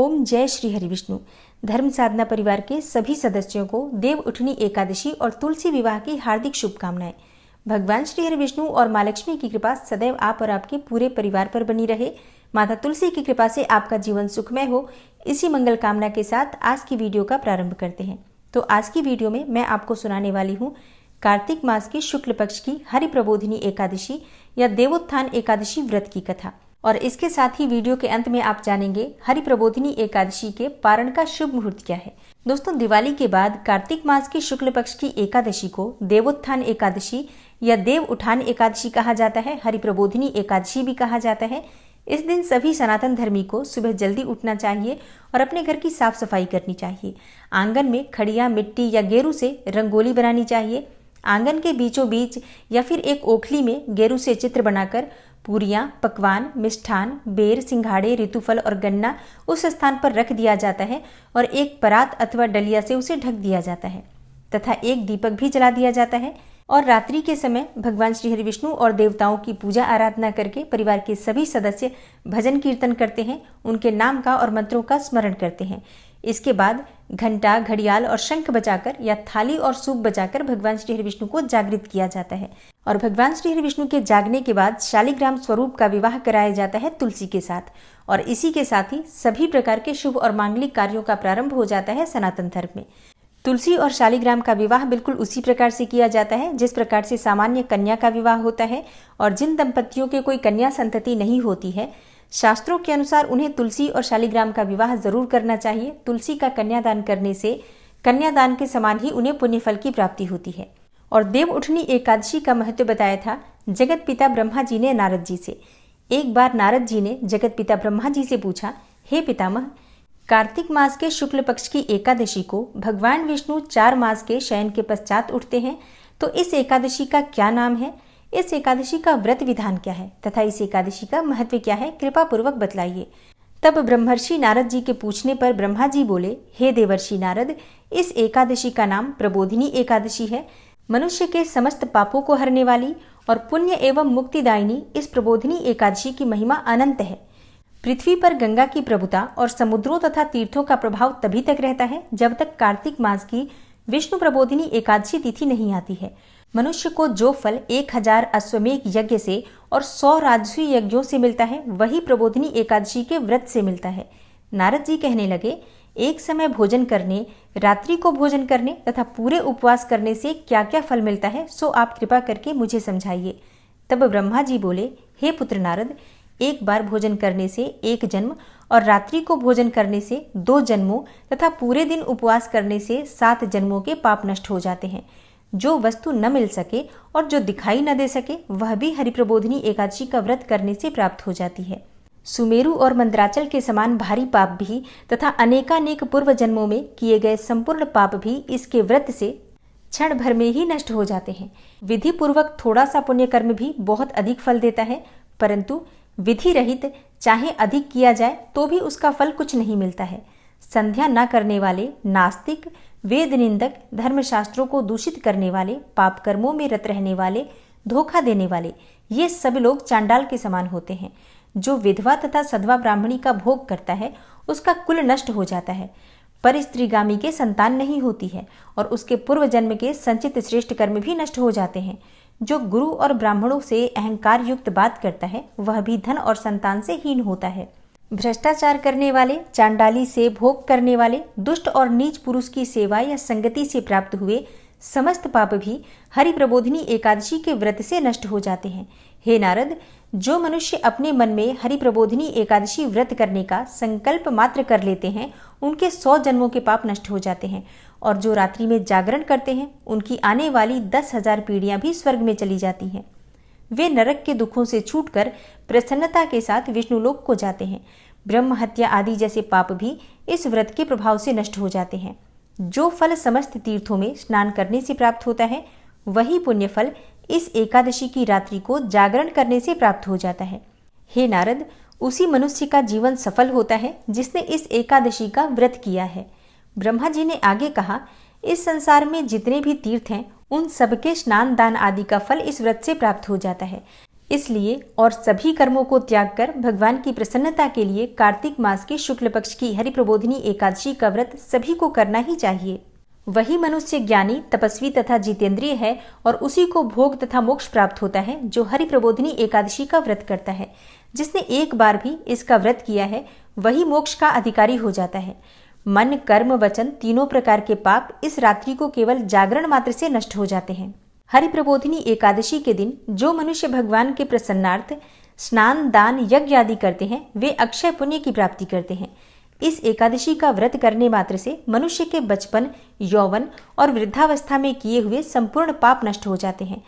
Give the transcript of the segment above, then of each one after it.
ओम जय श्री हरि विष्णु। धर्म साधना परिवार के सभी सदस्यों को देव उठनी एकादशी और तुलसी विवाह की हार्दिक शुभकामनाएं। भगवान श्री हरि विष्णु और माँ लक्ष्मी की कृपा सदैव आप और आपके पूरे परिवार पर बनी रहे। माता तुलसी की कृपा से आपका जीवन सुखमय हो, इसी मंगल कामना के साथ आज की वीडियो का प्रारंभ करते हैं। तो आज की वीडियो में मैं आपको सुनाने वाली हूँ कार्तिक मास की शुक्ल पक्ष की हरि प्रबोधिनी एकादशी या देवोत्थान एकादशी व्रत की कथा। और इसके साथ ही वीडियो के अंत में आप जानेंगे हरि प्रबोधिनी एकादशी के पारण का शुभ मुहूर्त क्या है। दोस्तों, दिवाली के बाद कार्तिक मास की शुक्ल पक्ष की एकादशी को देवोत्थान एकादशी या देव उठान एकादशी कहा जाता है। हरि प्रबोधिनी एकादशी भी कहा जाता है। इस दिन सभी सनातन धर्मी को सुबह जल्दी उठना चाहिए और अपने घर की साफ सफाई करनी चाहिए। आंगन में खड़िया, मिट्टी या गेरू से रंगोली बनानी चाहिए। आंगन के बीचों बीच या फिर एक ओखली में गेरू से चित्र बनाकर पूरियां, पकवान, मिष्ठान, बेर, सिंघाड़े, ऋतुफल और गन्ना उस स्थान पर रख दिया जाता है और एक परात अथवा डलिया से उसे ढक दिया जाता है तथा एक दीपक भी जला दिया जाता है। और रात्रि के समय भगवान श्री हरि विष्णु और देवताओं की पूजा आराधना करके परिवार के सभी सदस्य भजन कीर्तन करते हैं, उनके नाम का और मंत्रों का स्मरण करते हैं। इसके बाद घंटा, घड़ियाल और शंख बजाकर या थाली और सूप बजाकर भगवान श्री हरि विष्णु को जागृत किया जाता है। और भगवान श्री हरि विष्णु के जागने के बाद शालिग्राम स्वरूप का विवाह कराया जाता है तुलसी के साथ। और इसी के साथ ही सभी प्रकार के शुभ और मांगलिक कार्यों का प्रारंभ हो जाता है सनातन धर्म में। तुलसी और शालिग्राम का विवाह बिल्कुल उसी प्रकार से किया जाता है जिस प्रकार से सामान्य कन्या का विवाह होता है। और जिन दंपतियों के कोई कन्या संतति नहीं होती है, शास्त्रों के अनुसार उन्हें तुलसी और शालिग्राम का विवाह जरूर करना चाहिए। तुलसी का कन्यादान करने से कन्यादान के समान ही उन्हें पुण्य फल की प्राप्ति होती है। और देव उठनी एकादशी का महत्व बताया था जगत पिता ब्रह्मा जी ने नारद जी से। एक बार नारद जी ने जगत पिता ब्रह्मा जी से पूछा, हे पितामह, कार्तिक मास के शुक्ल पक्ष की एकादशी को भगवान विष्णु 4 मास के शयन के पश्चात उठते हैं, तो इस एकादशी का क्या नाम है? इस एकादशी का व्रत विधान क्या है तथा इस एकादशी का महत्व क्या है? कृपा पूर्वक बतलाइए। तब ब्रह्मर्षि नारद जी के पूछने पर ब्रह्मा जी बोले, हे देवर्षि नारद, इस एकादशी का नाम प्रबोधिनी एकादशी है। मनुष्य के समस्त पापों को हरने वाली और पुण्य एवं मुक्तिदायिनी इस प्रबोधिनी एकादशी की महिमा अनंत है। पृथ्वी पर गंगा की प्रभुता और समुद्रों तथा तीर्थों का प्रभाव तभी तक रहता है जब तक कार्तिक मास की विष्णु प्रबोधिनी एकादशी तिथि नहीं आती है। मनुष्य को जो फल 1000 अश्वमेघ यज्ञ से और 100 राजसूय यज्ञों से मिलता है, वही प्रबोधिनी एकादशी के व्रत से मिलता है। नारद जी कहने लगे, एक समय भोजन करने, रात्रि को भोजन करने तथा पूरे उपवास करने से क्या क्या फल मिलता है, सो आप कृपा करके मुझे समझाइए। तब ब्रह्मा जी बोले, हे पुत्र नारद, एक बार भोजन करने से 1 जन्म और रात्रि को भोजन करने से 2 जन्मों तथा पूरे दिन उपवास करने से 7 जन्मों के पाप नष्ट हो जाते हैं। जो वस्तु न मिल सके और जो दिखाई न दे सके, वह भी हरि प्रबोधिनी एकादशी का व्रत करने से प्राप्त हो जाती है। सुमेरु और मंद्राचल के समान भारी पाप भी तथा अनेकानेक पूर्व जन्मों में किए गए संपूर्ण पाप भी इसके व्रत से क्षण भर में ही नष्ट हो जाते हैं। विधि पूर्वक थोड़ा सा पुण्य कर्म भी बहुत अधिक फल देता है, परंतु विधि रहित चाहे अधिक किया जाए तो भी उसका फल कुछ नहीं मिलता है। संध्या न करने वाले, नास्तिक, वेद निंदक, धर्मशास्त्रों को दूषित करने वाले, पाप कर्मों में रत रहने वाले, धोखा देने वाले, ये सब लोग चांडाल के समान होते हैं। जो विधवा तथा सधवा ब्राह्मणी का भोग करता है, उसका कुल नष्ट हो जाता है। पर स्त्रीगामी के संतान नहीं होती है और उसके पूर्व जन्म के संचित श्रेष्ठ कर्म भी नष्ट हो जाते हैं। जो गुरु और ब्राह्मणों से अहंकार युक्त बात करता है, वह भी धन और संतान से हीन होता है। भ्रष्टाचार करने वाले, चांडाली से भोग करने वाले, दुष्ट और नीच पुरुष की सेवा या संगति से प्राप्त हुए समस्त पाप भी हरि प्रबोधिनी एकादशी के व्रत से नष्ट हो जाते हैं। हे नारद, जो मनुष्य अपने मन में हरि प्रबोधिनी एकादशी व्रत करने का संकल्प मात्र कर लेते हैं, उनके 100 जन्मों के पाप नष्ट हो जाते हैं। और जो रात्रि में जागरण करते हैं, उनकी आने वाली 10,000 पीढ़ियां भी स्वर्ग में चली जाती हैं। वे नरक के दुखों से छूटकर प्रसन्नता के साथ विष्णुलोक को जाते हैं। ब्रह्म हत्या आदि जैसे पाप भी इस व्रत के प्रभाव से नष्ट हो जाते हैं। जो फल समस्त तीर्थों में स्नान करने से प्राप्त होता है, वही पुण्य फल इस एकादशी की रात्रि को जागरण करने से प्राप्त हो जाता है। हे नारद, उसी मनुष्य का जीवन सफल होता है जिसने इस एकादशी का व्रत किया है। ब्रह्मा जी ने आगे कहा, इस संसार में जितने भी तीर्थ हैं, उन सबके स्नान दान आदि का फल इस व्रत से प्राप्त हो जाता है। इसलिए और सभी कर्मों को त्याग कर भगवान की प्रसन्नता के लिए कार्तिक मास के शुक्ल पक्ष की हरि प्रबोधिनी एकादशी का व्रत सभी को करना ही चाहिए। वही मनुष्य ज्ञानी, तपस्वी तथा जितेंद्रिय है और उसी को भोग तथा मोक्ष प्राप्त होता है जो हरि प्रबोधिनी एकादशी का व्रत करता है। जिसने एक बार भी इसका व्रत किया है वही मोक्ष का अधिकारी हो जाता है। मन, कर्म, वचन तीनों प्रकार के पाप इस रात्रि को केवल जागरण मात्र से नष्ट हो जाते हैं। हरि प्रबोधिनी एकादशी के दिन जो मनुष्य भगवान के प्रसन्नार्थ स्नान, दान, यज्ञ आदि करते हैं वे अक्षय पुण्य की प्राप्ति करते हैं। इस एकादशी का व्रत करने मात्र से मनुष्य के बचपन, यौवन और वृद्धावस्था में किए हुए संपूर्ण पाप नष्ट हो जाते हैं।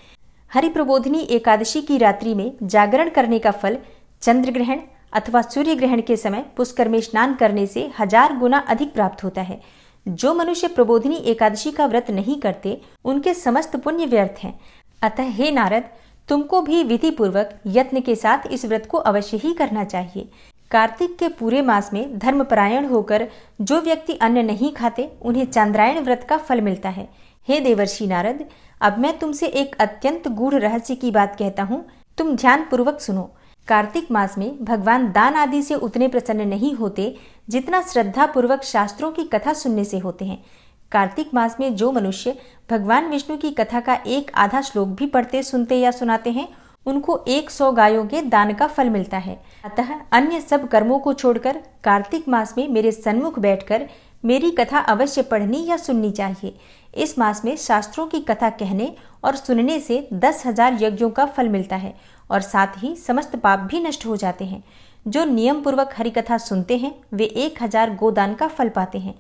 हरि प्रबोधिनी एकादशी की रात्रि में जागरण करने का फल चंद्र ग्रहण अथवा सूर्य ग्रहण के समय पुष्कर में स्नान करने से 1000 गुना अधिक प्राप्त होता है। जो मनुष्य प्रबोधिनी एकादशी का व्रत नहीं करते उनके समस्त पुण्य व्यर्थ हैं। अतः हे नारद, तुमको भी विधि पूर्वक यत्न के साथ इस व्रत को अवश्य ही करना चाहिए। कार्तिक के पूरे मास में धर्मपरायण होकर जो व्यक्ति अन्न नहीं खाते उन्हें चांद्रायण व्रत का फल मिलता है। हे देवर्षि नारद, अब मैं तुमसे एक अत्यंत गूढ़ रहस्य की बात कहता हूँ, तुम ध्यान पूर्वक सुनो। कार्तिक मास में भगवान दान आदि से उतने प्रसन्न नहीं होते जितना श्रद्धा पूर्वक शास्त्रों की कथा सुनने से होते हैं। कार्तिक मास में जो मनुष्य भगवान विष्णु की कथा का एक आधा श्लोक भी पढ़ते, सुनते या सुनाते हैं उनको 100 गायों के दान का फल मिलता है। अतः अन्य सब कर्मों को छोड़कर कार्तिक मास में मेरे सन्मुख बैठकर मेरी कथा अवश्य पढ़नी या सुननी चाहिए। इस मास में शास्त्रों की कथा कहने और सुनने से 10,000 यज्ञों का फल मिलता है और साथ ही समस्त पाप भी नष्ट हो जाते हैं। जो नियम पूर्वक हरिकथा सुनते हैं वे 1000 गोदान का फल पाते हैं।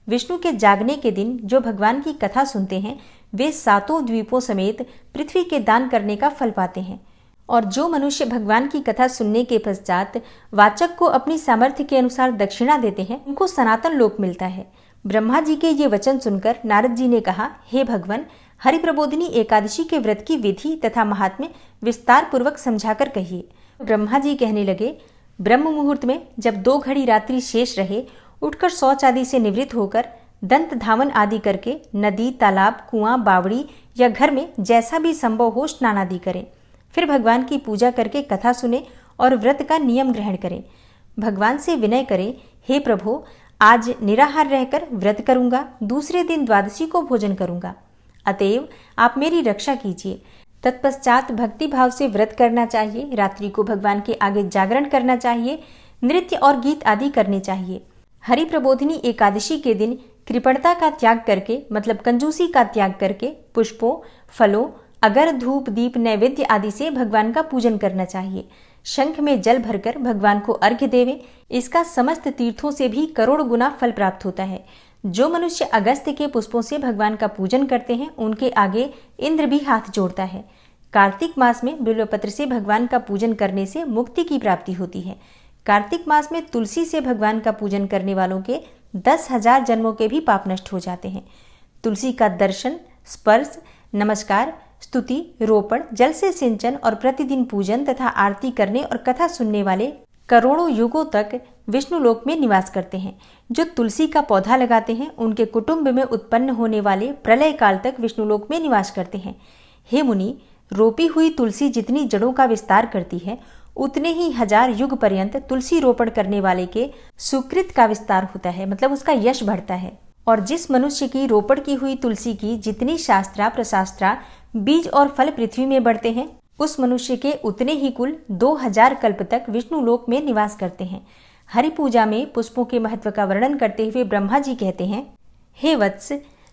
विष्णु के जागने के दिन जो भगवान की कथा सुनते हैं वे 7 द्वीपों समेत पृथ्वी के दान करने का फल पाते हैं। और जो मनुष्य भगवान की कथा सुनने के पश्चात वाचक को अपनी सामर्थ्य के अनुसार दक्षिणा देते हैं उनको सनातन लोक मिलता है। ब्रह्मा जी के ये वचन सुनकर नारद जी ने कहा, हे भगवान, हरि प्रबोधिनी एकादशी के व्रत की विधि तथा महात्म्य विस्तार पूर्वक समझाकर कहिए। ब्रह्मा जी कहने लगे, ब्रह्म मुहूर्त में जब 2 घड़ी रात्रि शेष रहे उठकर शौच आदि से निवृत्त होकर दंत धावन आदि करके नदी, तालाब, कुआं, बावड़ी या घर में जैसा भी संभव हो स्नान आदि करें। फिर भगवान की पूजा करके कथा सुने और व्रत का नियम ग्रहण करें। भगवान से विनय करें, हे प्रभु, आज निराहार रहकर व्रत करूंगा, दूसरे दिन द्वादशी को भोजन करूंगा, अतएव आप मेरी रक्षा कीजिए। तत्पश्चात भक्ति भाव से व्रत करना चाहिए। रात्रि को भगवान के आगे जागरण करना चाहिए। नृत्य और गीत आदि करने चाहिए। हरि प्रबोधिनी एकादशी के दिन कृपणता का त्याग करके मतलब कंजूसी का त्याग करके पुष्पों, फलों, अगर, धूप, दीप, नैवेद्य आदि से भगवान का पूजन करना चाहिए। शंख में जल भरकर भगवान को अर्घ्य देवें। इसका समस्त तीर्थों से भी करोड़ गुना फल प्राप्त होता है। जो मनुष्य अगस्त्य के पुष्पों से भगवान का पूजन करते हैं उनके आगे इंद्र भी हाथ जोड़ता है। कार्तिक मास में बिल्वपत्र से भगवान का पूजन करने से मुक्ति की प्राप्ति होती है। कार्तिक मास में तुलसी से भगवान का पूजन करने वालों के 10,000 जन्मों के भी पाप नष्ट हो जाते हैं। तुलसी का दर्शन, स्पर्श, नमस्कार, स्तुति, रोपण, जल से सिंचन और प्रतिदिन पूजन तथा आरती करने और कथा सुनने वाले करोड़ों युगों तक विष्णु लोक में निवास करते हैं। जो तुलसी का पौधा लगाते हैं उनके कुटुंब में उत्पन्न होने वाले प्रलय काल तक विष्णु लोक में निवास करते हैं। हे मुनि, रोपी हुई तुलसी जितनी जड़ों का विस्तार करती है उतने ही 1000 युग पर्यंत तुलसी रोपण करने वाले के सुकृत का विस्तार होता है, मतलब उसका यश बढ़ता है। और जिस मनुष्य की रोपण की हुई तुलसी की जितनी शास्त्रा प्रशास्त्रा बीज और फल पृथ्वी में बढ़ते हैं उस मनुष्य के उतने ही कुल 2000 कल्प तक विष्णु लोक में निवास करते हैं। हरि पूजा में पुष्पों के महत्व का वर्णन करते हुए ब्रह्मा जी कहते हैं, हे वत्स,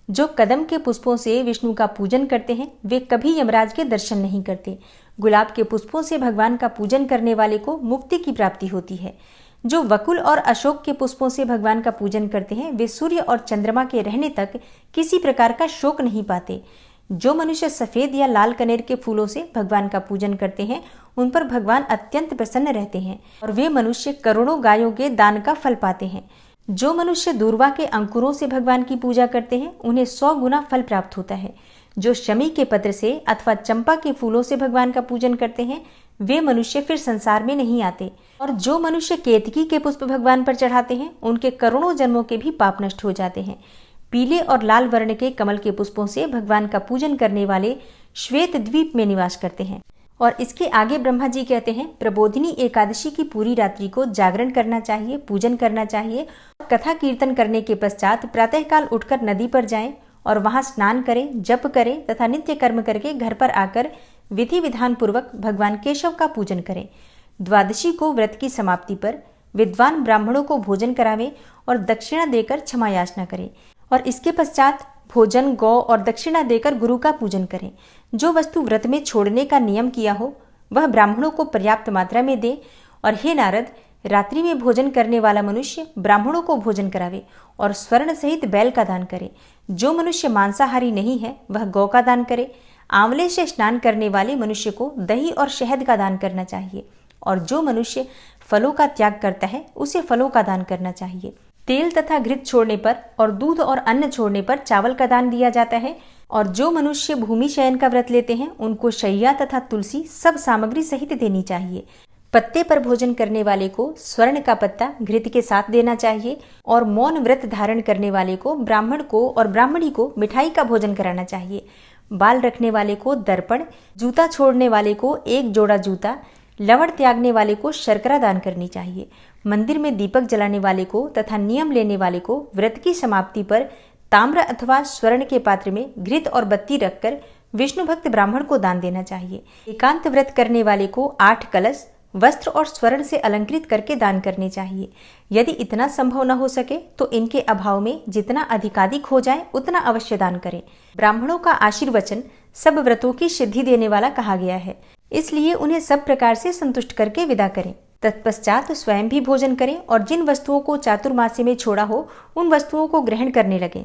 जो कदम के पुष्पों से विष्णु का पूजन करते हैं वे कभी यमराज के दर्शन नहीं करते। गुलाब के पुष्पों से भगवान का पूजन करने वाले को मुक्ति की प्राप्ति होती है। जो वकुल और अशोक के पुष्पों से भगवान का पूजन करते हैं वे सूर्य और चंद्रमा के रहने तक किसी प्रकार का शोक नहीं पाते। जो मनुष्य सफेद या लाल कनेर के फूलों से भगवान का पूजन करते हैं उन पर भगवान अत्यंत प्रसन्न रहते हैं और वे मनुष्य करोड़ों गायों के दान का फल पाते हैं। जो मनुष्य दूर्वा के अंकुरों से भगवान की पूजा करते हैं उन्हें 100 गुना फल प्राप्त होता है। जो शमी के पत्र से अथवा चंपा के फूलों से भगवान का पूजन करते हैं वे मनुष्य फिर संसार में नहीं आते। और जो मनुष्य केतकी के पुष्प भगवान पर चढ़ाते हैं उनके करोड़ों जन्मों के भी पाप नष्ट हो जाते हैं। पीले और लाल वर्ण के कमल के पुष्पों से भगवान का पूजन करने वाले श्वेत द्वीप में निवास करते हैं। और इसके आगे ब्रह्मा जी कहते हैं, प्रबोधिनी एकादशी की पूरी रात्रि को जागरण करना चाहिए, पूजन करना चाहिए। कथा कीर्तन करने के पश्चात प्रातःकाल उठकर नदी पर जाएं और वहां स्नान करें, जप करें तथा नित्य कर्म करके घर पर आकर विधि विधान पूर्वक भगवान केशव का पूजन करें। द्वादशी को व्रत की समाप्ति पर विद्वान ब्राह्मणों को भोजन करावें और दक्षिणा देकर क्षमा याचना करें और इसके पश्चात भोजन, गौ और दक्षिणा देकर गुरु का पूजन करें। जो वस्तु व्रत में छोड़ने का नियम किया हो वह ब्राह्मणों को पर्याप्त मात्रा में दे। और हे नारद, रात्रि में भोजन करने वाला मनुष्य ब्राह्मणों को भोजन करावे और स्वर्ण सहित बैल का दान करे। जो मनुष्य मांसाहारी नहीं है वह गौ का दान करे। आंवले से स्नान करने वाले मनुष्य को दही और शहद का दान करना चाहिए और जो मनुष्य फलों का त्याग करता है उसे फलों का दान करना चाहिए। तेल तथा घृत छोड़ने पर और दूध और अन्न छोड़ने पर चावल का दान दिया जाता है। और जो मनुष्य भूमि शयन का व्रत लेते हैं उनको शैया तथा तुलसी सब सामग्री सहित देनी चाहिए। पत्ते पर भोजन करने वाले को स्वर्ण का पत्ता घृत के साथ देना चाहिए और मौन व्रत धारण करने वाले को ब्राह्मण को और ब्राह्मणी को मिठाई का भोजन कराना चाहिए। बाल रखने वाले को दर्पण, जूता छोड़ने वाले को एक जोड़ा जूता, लवण त्यागने वाले को शर्करा दान करनी चाहिए। मंदिर में दीपक जलाने वाले को तथा नियम लेने वाले को व्रत की समाप्ति पर ताम्र अथवा स्वर्ण के पात्र में घृत और बत्ती रखकर विष्णु भक्त ब्राह्मण को दान देना चाहिए। एकांत व्रत करने वाले को 8 कलश, वस्त्र और स्वर्ण से अलंकृत करके दान करने चाहिए। यदि इतना संभव न हो सके तो इनके अभाव में जितना अधिकाधिक हो जाए उतना अवश्य दान करें। ब्राह्मणों का आशीर्वचन सब व्रतों की सिद्धि देने वाला कहा गया है, इसलिए उन्हें सब प्रकार से संतुष्ट करके विदा करें। तत्पश्चात स्वयं भी भोजन करें और जिन वस्तुओं को चातुर्मास्य में छोड़ा हो उन वस्तुओं को ग्रहण करने लगें।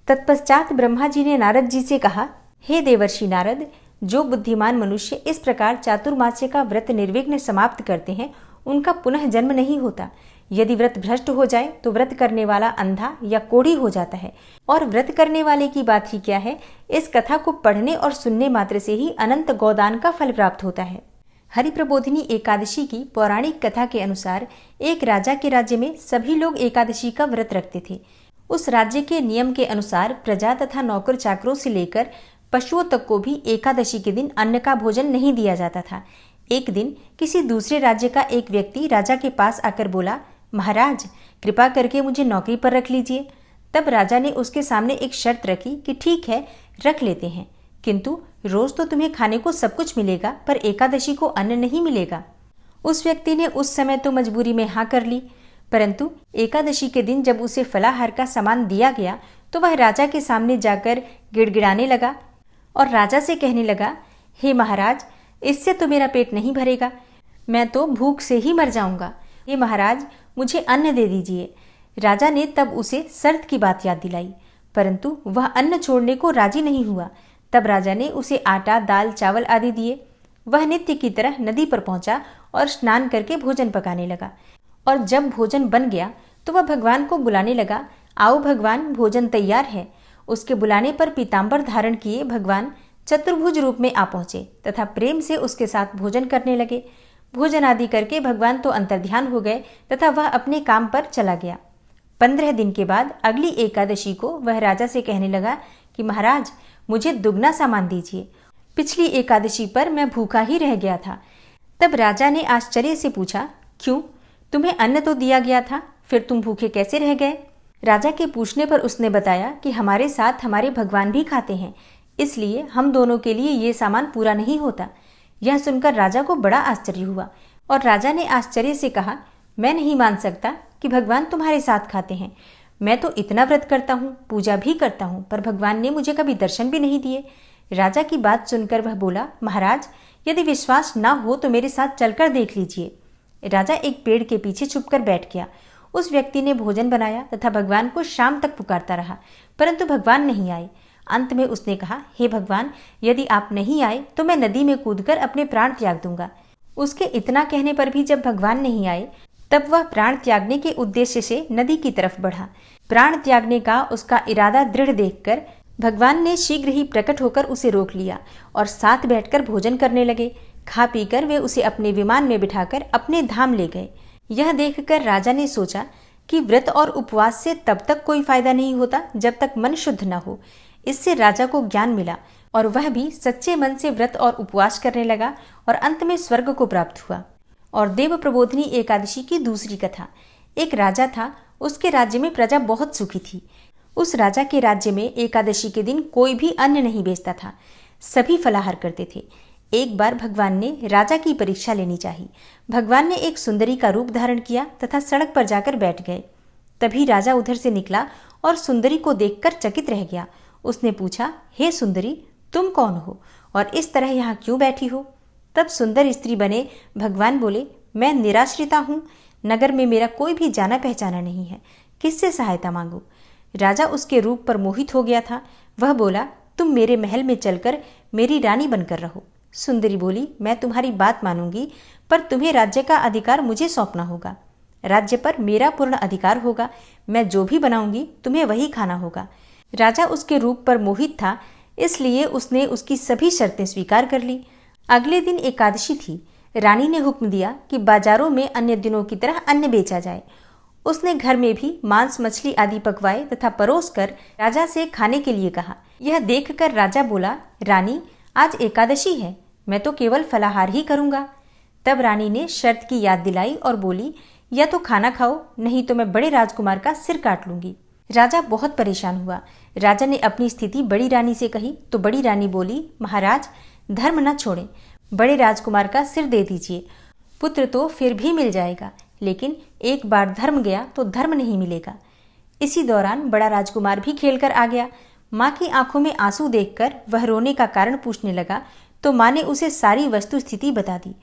तत्पश्चात ब्रह्मा जी ने नारद जी से कहा, हे देवर्षि नारद, जो बुद्धिमान मनुष्य इस प्रकार चातुर्मास्य का व्रत निर्विघ्न समाप्त करते हैं उनका पुनः जन्म नहीं होता। यदि व्रत भ्रष्ट हो जाए तो व्रत करने वाला अंधा या कोढ़ी हो जाता है। और व्रत करने वाले की बात ही क्या है, इस कथा को पढ़ने और सुनने मात्र से ही अनंत गोदान का फल प्राप्त होता है। हरि प्रबोधिनी एकादशी की पौराणिक कथा के अनुसार एक राजा के राज्य में सभी लोग एकादशी का व्रत रखते थे। उस राज्य के नियम के अनुसार प्रजा तथा नौकर चाकरों से लेकर पशुओं तक को भी एकादशी के दिन अन्न का भोजन नहीं दिया जाता था। एक दिन किसी दूसरे राज्य का एक व्यक्ति राजा के पास आकर बोला, महाराज, कृपा करके मुझे नौकरी पर रख लीजिए। तब राजा ने उसके सामने एक शर्त रखी कि ठीक है, रख लेते हैं, किंतु रोज तो तुम्हें खाने को सब कुछ मिलेगा पर एकादशी को अन्न नहीं मिलेगा। उस व्यक्ति ने उस समय तो मजबूरी में हाँ कर ली, परंतु एकादशी के दिन जब उसे फलाहार का सामान दिया गया तो वह राजा के सामने जाकर गिड़गिड़ाने लगा और राजा से कहने लगा, हे महाराज, इससे तो मेरा पेट नहीं भरेगा, मैं तो भूख से ही मर जाऊंगा। हे महाराज, मुझे अन्न दे दीजिए। राजा ने तब उसे शर्त की बात याद दिलाई, परंतु वह अन्न छोड़ने को राजी नहीं हुआ। तब राजा ने उसे आटा, दाल, चावल आदि दिए। वह नित्य की तरह नदी पर पहुंचा और स्नान करके भोजन पकाने लगा। और जब भोजन बन गया तो वह भगवान को बुलाने लगा, आओ भगवान, भोजन तैयार है। उसके बुलाने पर पीताम्बर धारण किए भगवान चतुर्भुज रूप में आ पहुंचे तथा प्रेम से उसके साथ भोजन करने लगे। भोजन आदि करके भगवान तो अंतर्ध्यान हो गए तथा वह अपने काम पर चला गया। 15 दिन के बाद अगली एकादशी को वह राजा से कहने लगा कि महाराज, मुझे दुगना सामान दीजिए, पिछली एकादशी पर मैं भूखा ही रह गया था। तब राजा ने आश्चर्य से पूछा, क्यों, तुम्हें अन्न तो दिया गया था, फिर तुम भूखे कैसे रह गए? राजा के पूछने पर उसने बताया कि हमारे साथ हमारे भगवान भी खाते हैं, इसलिए हम दोनों के लिए ये सामान पूरा नहीं होता। यह सुनकर राजा को बड़ा आश्चर्य हुआ और राजा ने आश्चर्य से कहा, मैं नहीं मान सकता कि भगवान तुम्हारे साथ खाते हैं। मैं तो इतना व्रत करता हूँ, पूजा भी करता हूँ, पर भगवान ने मुझे कभी दर्शन भी नहीं दिए। राजा की बात सुनकर वह बोला, महाराज, यदि विश्वास न हो तो मेरे साथ चलकर देख लीजिए। राजा एक पेड़ के पीछे छुपकर बैठ गया। उस व्यक्ति ने भोजन बनाया तथा भगवान को शाम तक पुकारता रहा, परंतु भगवान नहीं आए। अंत में उसने कहा, हे भगवान, यदि आप नहीं आए तो मैं नदी में कूदकर अपने प्राण त्याग दूंगा। उसके इतना कहने पर भी जब भगवान नहीं आए तब वह प्राण त्यागने के उद्देश्य से नदी की तरफ बढ़ा। प्राण त्यागने का उसका इरादा दृढ़ देखकर भगवान ने शीघ्र ही प्रकट होकर उसे रोक लिया और साथ बैठकर भोजन करने लगे। खा पीकर वे उसे अपने विमान में बिठाकर अपने धाम ले गए। यह देखकर राजा ने सोचा कि व्रत और उपवास से तब तक कोई फायदा नहीं होता जब तक मन शुद्ध न हो, इससे राजा को ज्ञान मिला और वह भी सच्चे मन से व्रत और उपवास करने लगा और अंत में स्वर्ग को प्राप्त हुआ। और देव प्रबोधिनी एकादशी की दूसरी कथा। एक राजा था, उसके राज्य में प्रजा बहुत सुखी थी। उस राजा के राज्य में एकादशी के दिन कोई भी अन्न नहीं बेचता था, सभी फलाहार करते थे। एक बार भगवान ने राजा की परीक्षा लेनी चाहिए। भगवान ने एक सुंदरी का रूप धारण किया तथा सड़क पर जाकर बैठ गए। तभी राजा उधर से निकला और सुंदरी को देखकर चकित रह गया। उसने पूछा, हे सुंदरी, तुम कौन हो और इस तरह यहाँ क्यों बैठी हो? तब सुंदर स्त्री बने भगवान बोले, मैं निराश्रिता हूँ, नगर में मेरा कोई भी जाना पहचाना नहीं है, किससे सहायता मांगू? राजा उसके रूप पर मोहित हो गया था। वह बोला, तुम मेरे महल में चलकर मेरी रानी बनकर रहो। सुंदरी बोली, मैं तुम्हारी बात मानूंगी, पर तुम्हें राज्य का अधिकार मुझे सौंपना होगा। राज्य पर मेरा पूर्ण अधिकार होगा, मैं जो भी बनाऊंगी तुम्हें वही खाना होगा। राजा उसके रूप पर मोहित था, इसलिए उसने उसकी सभी शर्तें स्वीकार कर ली। अगले दिन एकादशी थी। रानी ने हुक्म दिया कि बाजारों में अन्य दिनों की तरह अन्न बेचा जाए। उसने घर में भी मांस मछली आदि पकवाए तथा परोसकर राजा से खाने के लिए कहा। यह देखकर राजा बोला, रानी, आज एकादशी है, मैं तो केवल फलाहार ही करूंगा। तब रानी ने शर्त की याद दिलाई और बोली, या तो खाना खाओ, नहीं तो मैं बड़े राजकुमार का सिर काट लूंगी। राजा बहुत परेशान हुआ। राजा ने अपनी स्थिति बड़ी रानी से कही तो बड़ी रानी बोली, महाराज, धर्म न छोड़ें, बड़े राजकुमार का सिर दे दीजिए। पुत्र तो फिर भी मिल जाएगा, लेकिन एक बार धर्म गया तो धर्म नहीं मिलेगा। इसी दौरान बड़ा राजकुमार भी खेलकर आ गया। माँ की आंखों में आंसू देखकर वह रोने का कारण पूछने लगा तो माँ ने उसे सारी वस्तु स्थिति बता दी।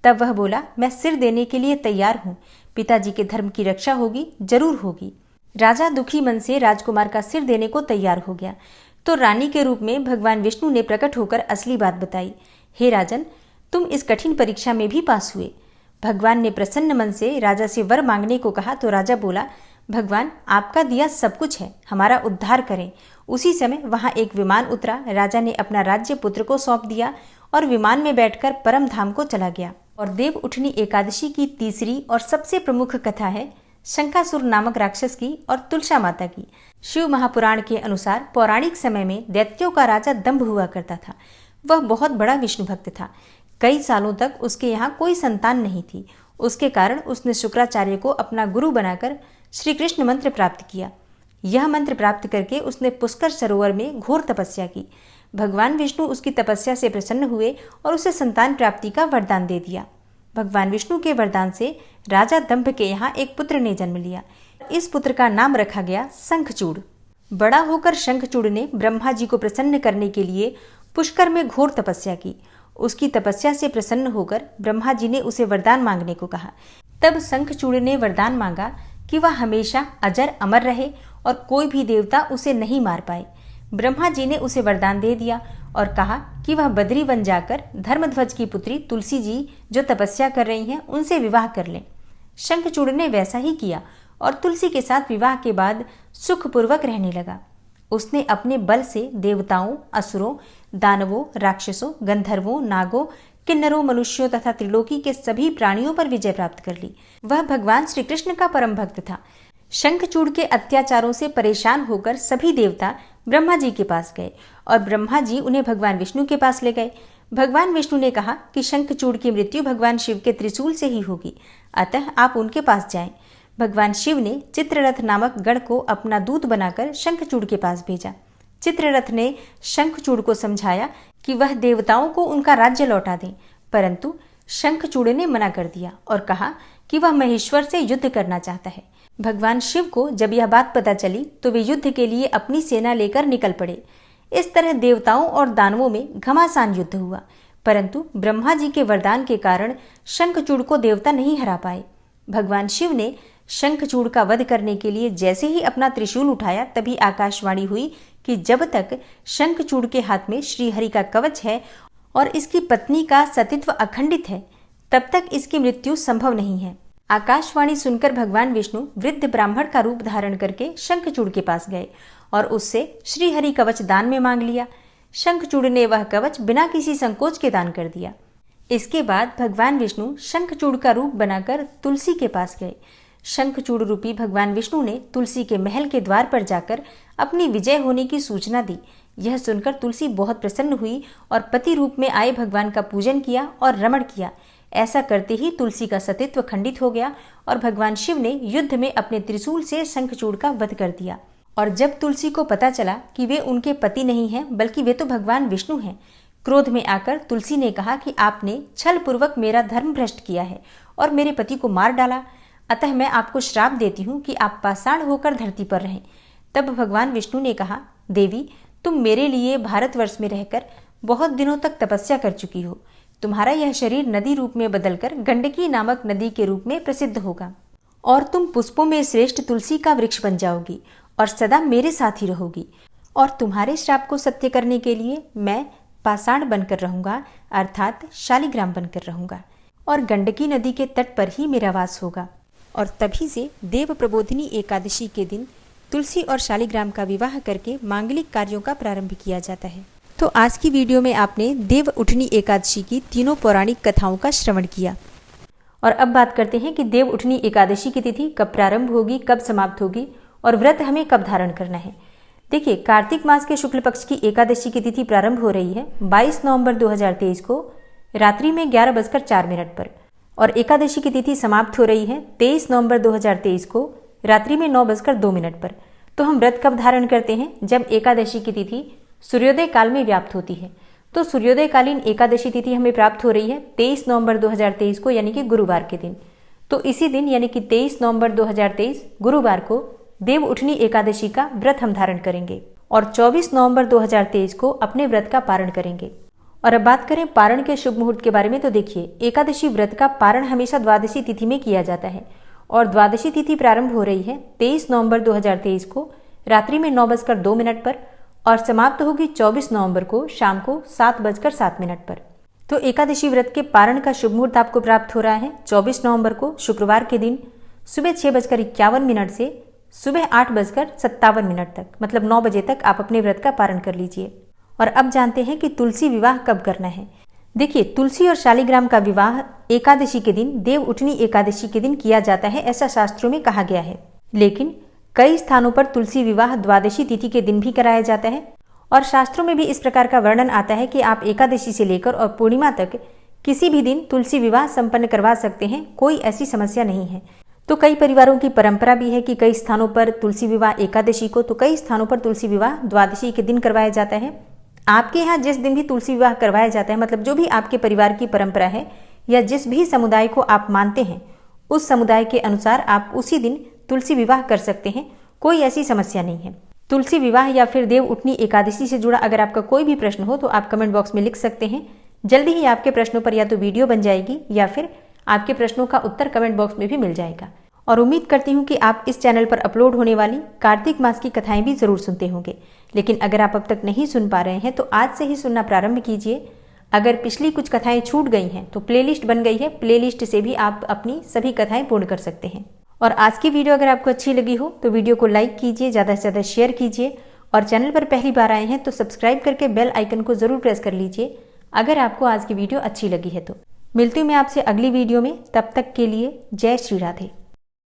तब वह बोला, मैं सिर देने के लिए तैयार हूँ, पिताजी के धर्म की रक्षा होगी, जरूर होगी। राजा दुखी मन से राजकुमार का सिर देने को तैयार हो गया तो रानी के रूप में भगवान विष्णु ने प्रकट होकर असली बात बताई। हे राजन, तुम इस कठिन परीक्षा में भी पास हुए। भगवान ने प्रसन्न मन से राजा से वर मांगने को कहा तो राजा बोला, भगवान, आपका दिया सब कुछ है, हमारा उद्धार करें। उसी समय वहां एक विमान उतरा। राजा ने अपना राज्य पुत्र को सौंप दिया और विमान में बैठकर परम धाम को चला गया। और देव उठनी एकादशी की तीसरी और सबसे प्रमुख कथा है शंखासुर नामक राक्षस की और तुलसा माता की। शिव महापुराण के अनुसार पौराणिक समय में दैत्यों का राजा दंभ हुआ करता था। वह बहुत बड़ा विष्णु भक्त था। कई सालों तक उसके यहाँ कोई संतान नहीं थी। उसके कारण उसने शुक्राचार्य को अपना गुरु बनाकर श्री कृष्ण मंत्र प्राप्त किया। यह मंत्र प्राप्त करके उसने पुष्कर सरोवर में घोर तपस्या की। भगवान विष्णु उसकी तपस्या से प्रसन्न हुए और उसे संतान प्राप्ति का वरदान दे दिया। भगवान विष्णु के वरदान से राजा दंभ के यहाँ एक पुत्र ने जन्म लिया। इस पुत्र का नाम रखा गया शंखचूड़। बड़ा होकर शंखचूड़ ने ब्रह्मा जी को प्रसन्न करने के लिए पुष्कर में घोर तपस्या की। उसकी तपस्या से प्रसन्न होकर ब्रह्मा जी ने उसे वरदान मांगने को कहा। तब शंखचूड़ ने वरदान मांगा कि वह हमेशा अजर अमर रहे और कोई भी देवता उसे नहीं मार पाए। ब्रह्मा जी ने उसे वरदान दे दिया और कहा कि वह बद्री वन जाकर धर्मध्वज की पुत्री तुलसी जी जो तपस्या कर रही हैं उनसे विवाह कर लें। शंखचूड़ ने वैसा ही किया और तुलसी के साथ विवाह के बाद सुखपूर्वक रहने लगा। उसने अपने बल से देवताओं, असुरों, दानवों, राक्षसों, गंधर्वों, नागों, किन्नरों, मनुष्यों तथा त्रिलोकी के सभी प्राणियों पर विजय प्राप्त कर ली। वह भगवान श्री कृष्ण का परम भक्त था। शंखचूड़ के अत्याचारों से परेशान होकर सभी देवता ब्रह्मा जी के पास गए और ब्रह्मा जी उन्हें भगवान विष्णु के पास ले गए। भगवान विष्णु ने कहा कि शंखचूड़ की मृत्यु भगवान शिव के त्रिशूल से ही होगी, अतः आप उनके पास जाएं। भगवान शिव ने चित्ररथ नामक गण को अपना दूत बनाकर शंखचूड़ के पास भेजा। चित्ररथ ने शंखचूड़ को समझाया कि वह देवताओं को उनका राज्य लौटा दें, परंतु शंखचूड़ ने मना कर दिया और कहा कि वह महेश्वर से युद्ध करना चाहता है। भगवान शिव को जब यह बात पता चली तो वे युद्ध के लिए अपनी सेना लेकर निकल पड़े। इस तरह देवताओं और दानवों में घमासान युद्ध हुआ, परंतु ब्रह्मा जी के वरदान के कारण शंखचूड़ को देवता नहीं हरा पाए। भगवान शिव ने शंखचूड़ का वध करने के लिए जैसे ही अपना त्रिशूल उठाया तभी आकाशवाणी हुई कि जब तक शंखचूड़ के हाथ में श्रीहरि का कवच है और इसकी पत्नी का सतीत्व अखंडित है, तब तक इसकी मृत्यु संभव नहीं है। आकाशवाणी सुनकर भगवान विष्णु वृद्ध ब्राह्मण का रूप धारण करके शंखचूड़ के पास गए और उससे श्रीहरि कवच दान में मांग लिया। शंखचूड़ ने वह कवच बिना किसी संकोच के दान कर दिया। इसके बाद भगवान विष्णु शंखचूड़ का रूप बनाकर तुलसी के पास गए। शंखचूड़ रूपी भगवान विष्णु ने तुलसी के महल के द्वार पर जाकर अपनी विजय होने की सूचना दी। यह सुनकर तुलसी बहुत प्रसन्न हुई और पति रूप में आए भगवान का पूजन किया और रमण किया। ऐसा करते ही तुलसी का सतीत्व खंडित हो गया और भगवान शिव ने युद्ध में अपने त्रिशूल से शंखचूड़ का वध कर दिया। और जब तुलसी को पता चला कि वे उनके पति नहीं हैं बल्कि वे तो भगवान विष्णु हैं, क्रोध में आकर तुलसी ने कहा कि आपने छल पूर्वक मेरा धर्म भ्रष्ट किया है और मेरे पति को मार डाला, अतः मैं आपको श्राप देती हूँ कि आप पाषाण होकर धरती पर रहें। तब भगवान विष्णु ने कहा, देवी, तुम मेरे लिए भारतवर्ष में रहकर बहुत दिनों तक तपस्या कर चुकी हो। तुम्हारा यह शरीर नदी रूप में बदलकर गंडकी नामक नदी के रूप में प्रसिद्ध होगा और तुम पुष्पों में श्रेष्ठ तुलसी का वृक्ष बन जाओगी और सदा मेरे साथ ही रहोगी। और तुम्हारे श्राप को सत्य करने के लिए मैं पाषाण बनकर रहूंगा, अर्थात शालिग्राम बनकर रहूंगा और गंडकी नदी के तट पर ही मेरा वास होगा। और तभी से देव प्रबोधिनी एकादशी के दिन तुलसी और शालिग्राम का विवाह करके मांगलिक कार्यों का प्रारंभ किया जाता है। तो आज की वीडियो में आपने देव उठनी एकादशी की तीनों पौराणिक कथाओं का श्रवण किया। और अब बात करते हैं कि देव उठनी एकादशी की तिथि कब प्रारंभ होगी, कब समाप्त होगी और व्रत हमें कब धारण करना है। देखिए, कार्तिक मास के शुक्ल पक्ष की एकादशी की तिथि प्रारंभ हो रही है 22 नवंबर 2023 को रात्रि में 11:04 पर और एकादशी की तिथि समाप्त हो रही है 23 नवंबर 2023 को रात्रि में 9:02 पर। तो हम व्रत कब धारण करते हैं? जब एकादशी की तिथि सूर्योदय काल में व्याप्त होती है। तो सूर्योदय कालीन एकादशी तिथि हमें प्राप्त हो रही है 23 नवंबर 2023 को, यानी कि गुरुवार के दिन। तो इसी दिन यानी कि 23 नवंबर 2023 गुरुवार को देव उठनी एकादशी का व्रत हम धारण करेंगे और 24 नवंबर 2023 को अपने व्रत का पारण करेंगे। और अब बात करें पारण के शुभ मुहूर्त के बारे में, तो देखिए, एकादशी व्रत का पारण हमेशा द्वादशी तिथि में किया जाता है और द्वादशी तिथि प्रारंभ हो रही है 23 नवंबर 2023 को रात्रि में 9:02 पर और समाप्त होगी 24 नवंबर को शाम को 7:07 पर। तो एकादशी व्रत के पारण का शुभ मुहूर्त आपको प्राप्त हो रहा है 24 नवंबर को शुक्रवार के दिन सुबह 6:51 से सुबह 8:57 तक, मतलब 9 बजे तक आप अपने व्रत का पारण कर लीजिए। और अब जानते हैं कि तुलसी विवाह कब करना है। देखिए, तुलसी और शालिग्राम का विवाह एकादशी के दिन, देव उठनी एकादशी के दिन किया जाता है, ऐसा शास्त्रों में कहा गया है। लेकिन कई स्थानों पर तुलसी विवाह द्वादशी तिथि के दिन भी कराया जाता है और शास्त्रों में भी इस प्रकार का वर्णन आता है कि आप एकादशी से लेकर और पूर्णिमा तक किसी भी दिन तुलसी विवाह संपन्न करवा सकते हैं, कोई ऐसी समस्या नहीं है। तो कई परिवारों की परंपरा भी है कि कई स्थानों पर तुलसी विवाह एकादशी को, तो कई स्थानों पर तुलसी विवाह द्वादशी के दिन करवाया जाता है। आपके यहाँ जिस दिन भी तुलसी विवाह करवाया जाता है, मतलब जो भी आपके परिवार की परंपरा है या जिस भी समुदाय को आप मानते हैं, उस समुदाय के अनुसार आप उसी दिन तुलसी विवाह कर सकते हैं, कोई ऐसी समस्या नहीं है। तुलसी विवाह या फिर देव उठनी एकादशी से जुड़ा अगर आपका कोई भी प्रश्न हो तो आप कमेंट बॉक्स में लिख सकते हैं। जल्दी ही आपके प्रश्नों पर या तो वीडियो बन जाएगी या फिर आपके प्रश्नों का उत्तर कमेंट बॉक्स में भी मिल जाएगा। और उम्मीद करती हूँ कि आप इस चैनल पर अपलोड होने वाली कार्तिक मास की कथाएं भी जरूर सुनते होंगे। लेकिन अगर आप अब तक नहीं सुन पा रहे हैं तो आज से ही सुनना प्रारंभ कीजिए। अगर पिछली कुछ कथाएं छूट गई हैं तो प्लेलिस्ट बन गई है, प्लेलिस्ट से भी आप अपनी सभी कथाएं पूर्ण कर सकते हैं। और आज की वीडियो अगर आपको अच्छी लगी हो तो वीडियो को लाइक कीजिए, ज़्यादा से ज़्यादा शेयर कीजिए और चैनल पर पहली बार आए हैं तो सब्सक्राइब करके बेल आइकन को जरूर प्रेस कर लीजिए अगर आपको आज की वीडियो अच्छी लगी है तो। मिलती हूँ मैं आपसे अगली वीडियो में, तब तक के लिए जय श्री राधे।